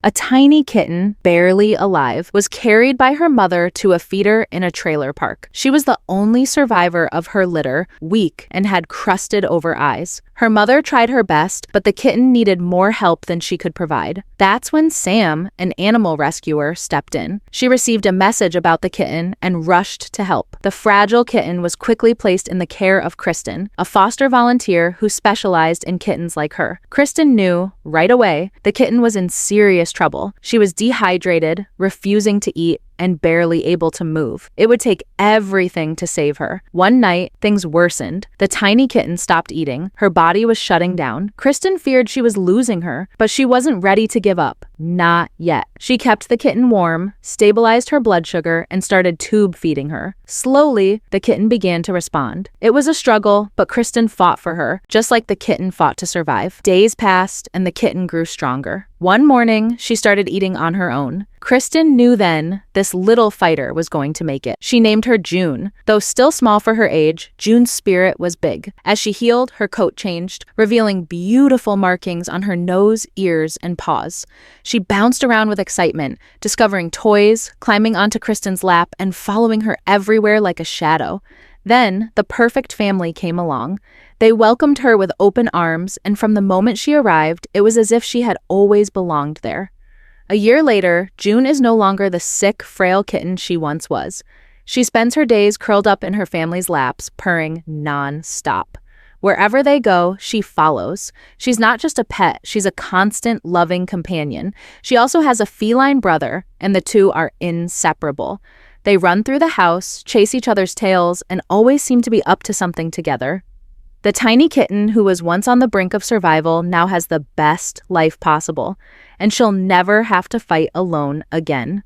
A tiny kitten, barely alive, was carried by her mother to a feeder in a trailer park. She was the only survivor of her litter, weak and had crusted over eyes. Her mother tried her best, but the kitten needed more help than she could provide. That's when Sam, an animal rescuer, stepped in. She received a message about the kitten and rushed to help. The fragile kitten was quickly placed in the care of Kristen, a foster volunteer who specialized in kittens like her. Kristen knew, right away, the kitten was in serious trouble. She was dehydrated, refusing to eat, and barely able to move. It would take everything to save her. One night, things worsened. The tiny kitten stopped eating. Her body was shutting down. Kristen feared she was losing her, but she wasn't ready to give up. Not yet. She kept the kitten warm, stabilized her blood sugar, and started tube feeding her. Slowly, the kitten began to respond. It was a struggle, but Kristen fought for her, just like the kitten fought to survive. Days passed, and the kitten grew stronger. One morning, she started eating on her own. Kristen knew then this little fighter was going to make it. She named her June. Though still small for her age, June's spirit was big. As she healed, her coat changed, revealing beautiful markings on her nose, ears, and paws. She bounced around with excitement, discovering toys, climbing onto Kristen's lap, and following her everywhere like a shadow. Then, the perfect family came along. They welcomed her with open arms, and from the moment she arrived, it was as if she had always belonged there. A year later, June is no longer the sick, frail kitten she once was. She spends her days curled up in her family's laps, purring non-stop. Wherever they go, she follows. She's not just a pet, she's a constant, loving companion. She also has a feline brother, and the two are inseparable. They run through the house, chase each other's tails, and always seem to be up to something together. The tiny kitten who was once on the brink of survival now has the best life possible, and she'll never have to fight alone again.